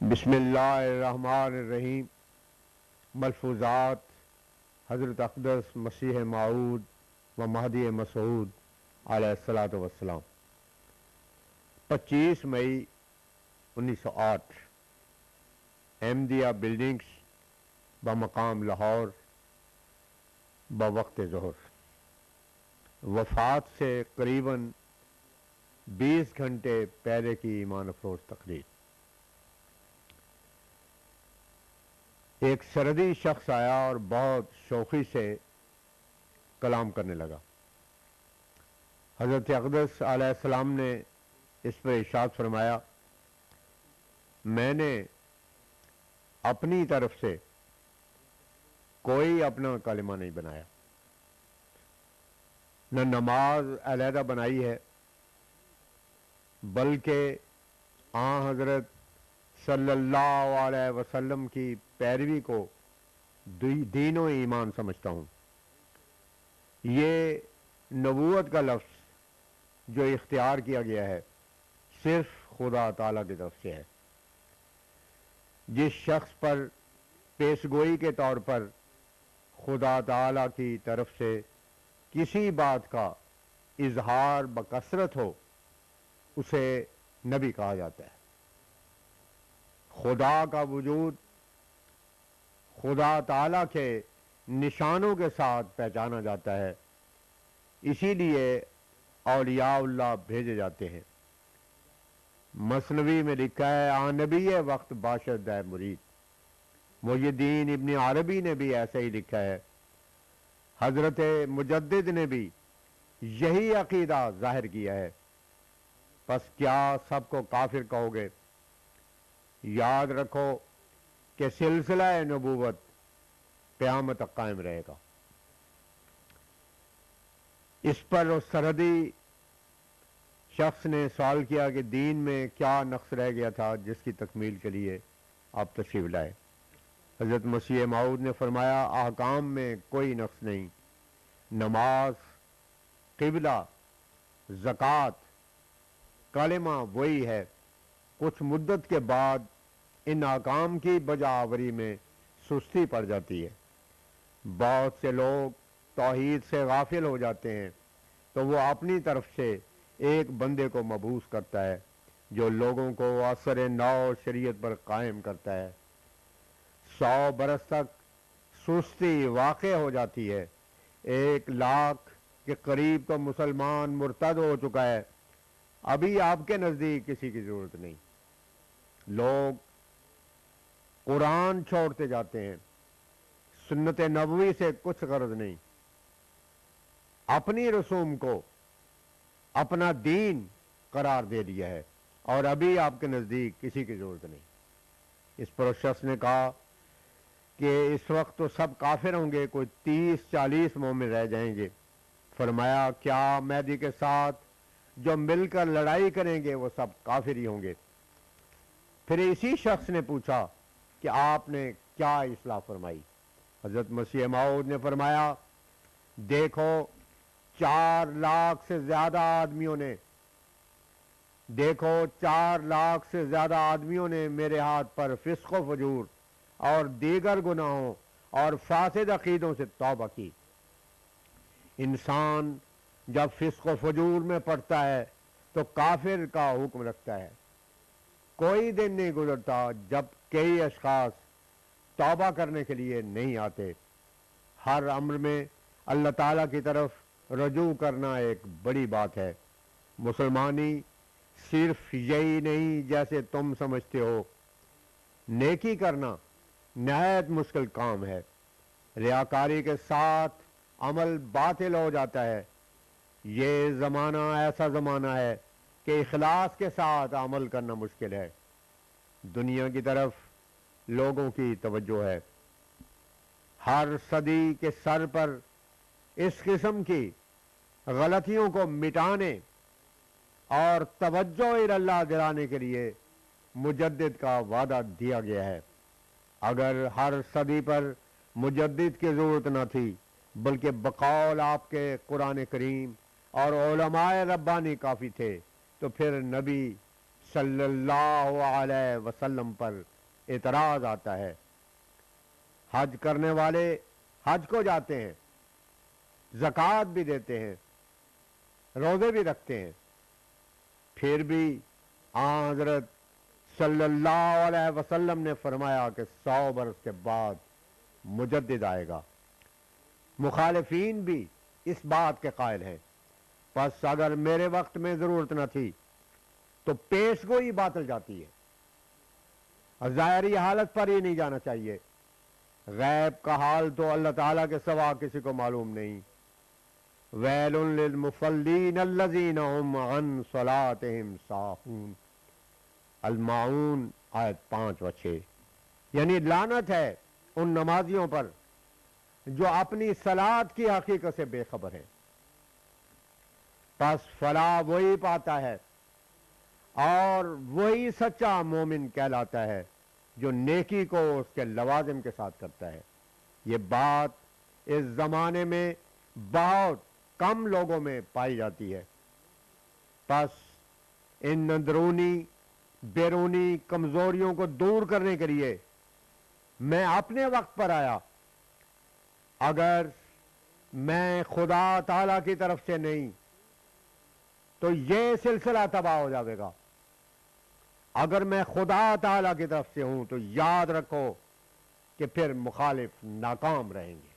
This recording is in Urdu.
بسم اللہ الرحمن الرحیم۔ ملفوظات حضرت اقدس مسیح موعود و مہدی مسعود علیہ الصلاۃ والسلام۔ 25 مئی 1908 احمدیہ بلڈنگز بمقام لاہور بوقت ظہر۔ وفات سے قریباً 20 گھنٹے پہلے کی ایمان افروز تقریر۔ ایک سردی شخص آیا اور بہت شوخی سے کلام کرنے لگا۔ حضرت اقدس علیہ السلام نے اس پر ارشاد فرمایا، میں نے اپنی طرف سے کوئی اپنا کلمہ نہیں بنایا، نہ نماز علیحدہ بنائی ہے، بلکہ آن حضرت صلی اللہ علیہ وسلم کی پیروی کو دین و ایمان سمجھتا ہوں۔ یہ نبوت کا لفظ جو اختیار کیا گیا ہے صرف خدا تعالیٰ کی طرف سے ہے۔ جس شخص پر پیشگوئی کے طور پر خدا تعالیٰ کی طرف سے کسی بات کا اظہار بکثرت ہو اسے نبی کہا جاتا ہے۔ خدا کا وجود خدا تعالیٰ کے نشانوں کے ساتھ پہچانا جاتا ہے، اسی لیے اولیاء اللہ بھیجے جاتے ہیں۔ مثنوی میں لکھا ہے، آن نبی وقت باشد ہے مرید۔ محی الدین ابن عربی نے بھی ایسا ہی لکھا ہے۔ حضرت مجدد نے بھی یہی عقیدہ ظاہر کیا ہے۔ پس کیا سب کو کافر کہو گے؟ یاد رکھو کہ سلسلہ نبوت قیامت تک قائم رہے گا۔ اس پر اس سرحدی شخص نے سوال کیا کہ دین میں کیا نقص رہ گیا تھا جس کی تکمیل کے لیے آپ تشریف لائے۔ حضرت مسیح موعود نے فرمایا، احکام میں کوئی نقص نہیں، نماز، قبلہ، زکوٰۃ، کلمہ وہی ہے۔ کچھ مدت کے بعد ان احکام کی بجا آوری میں سستی پڑ جاتی ہے۔ بہت سے لوگ توحید سے غافل ہو جاتے ہیں تو وہ اپنی طرف سے ایک بندے کو مبعوث کرتا ہے جو لوگوں کو اثر نو شریعت پر قائم کرتا ہے۔ 100 برس تک سستی واقع ہو جاتی ہے۔ 1 لاکھ کے قریب تو مسلمان مرتد ہو چکا ہے، ابھی آپ کے نزدیک کسی کی ضرورت نہیں۔ لوگ قرآن چھوڑتے جاتے ہیں، سنت نبوی سے کچھ غرض نہیں، اپنی رسوم کو اپنا دین قرار دے دیا ہے، اور ابھی آپ کے نزدیک کسی کی ضرورت نہیں۔ اس پر اس شخص نے کہا کہ اس وقت تو سب کافر ہوں گے، کوئی 30-40 مومن رہ جائیں گے۔ فرمایا، کیا مہدی کے ساتھ جو مل کر لڑائی کریں گے وہ سب کافر ہی ہوں گے؟ پھر اسی شخص نے پوچھا کہ آپ نے کیا اصلاح فرمائی؟ حضرت مسیح موعود نے فرمایا، دیکھو 4 لاکھ سے زیادہ آدمیوں نے میرے ہاتھ پر فسق و فجور اور دیگر گناہوں اور فاسد عقیدوں سے توبہ کی۔ انسان جب فسق و فجور میں پڑتا ہے تو کافر کا حکم رکھتا ہے۔ کوئی دن نہیں گزرتا جب کئی اشخاص توبہ کرنے کے لیے نہیں آتے۔ ہر امر میں اللہ تعالیٰ کی طرف رجوع کرنا ایک بڑی بات ہے۔ مسلمانی صرف یہی نہیں جیسے تم سمجھتے ہو۔ نیکی کرنا نہایت مشکل کام ہے۔ ریاکاری کے ساتھ عمل باطل ہو جاتا ہے۔ یہ زمانہ ایسا زمانہ ہے کہ اخلاص کے ساتھ عمل کرنا مشکل ہے۔ دنیا کی طرف لوگوں کی توجہ ہے۔ ہر صدی کے سر پر اس قسم کی غلطیوں کو مٹانے اور توجہ اللہ دلانے کے لیے مجدد کا وعدہ دیا گیا ہے۔ اگر ہر صدی پر مجدد کی ضرورت نہ تھی بلکہ بقول آپ کے قرآن کریم اور علماء ربانی کافی تھے تو پھر نبی صلی اللہ علیہ وسلم پر اعتراض آتا ہے۔ حج کرنے والے حج کو جاتے ہیں، زکوٰۃ بھی دیتے ہیں، روزے بھی رکھتے ہیں، پھر بھی حضرت صلی اللہ علیہ وسلم نے فرمایا کہ 100 برس کے بعد مجدد آئے گا۔ مخالفین بھی اس بات کے قائل ہیں، پس اگر میرے وقت میں ضرورت نہ تھی تو پیش گوئی باطل جاتی ہے، ظاہری حالت پر ہی نہیں جانا چاہیے۔ غیب کا حال تو اللہ تعالیٰ کے سوا کسی کو معلوم نہیں۔ ویل للمصلین الذین هم عن صلاتهم ساہون، الماعون آیت 5 و 6۔ یعنی لعنت ہے ان نمازیوں پر جو اپنی صلاۃ کی حقیقت سے بے خبر ہیں۔ پس فلاح وہی پاتا ہے اور وہی سچا مومن کہلاتا ہے جو نیکی کو اس کے لوازم کے ساتھ کرتا ہے۔ یہ بات اس زمانے میں بہت کم لوگوں میں پائی جاتی ہے۔ پس ان اندرونی بیرونی کمزوریوں کو دور کرنے کے لیے میں اپنے وقت پر آیا۔ اگر میں خدا تعالی کی طرف سے نہیں تو یہ سلسلہ تباہ ہو جائے گا، اگر میں خدا تعالی کی طرف سے ہوں تو یاد رکھو کہ پھر مخالف ناکام رہیں گے۔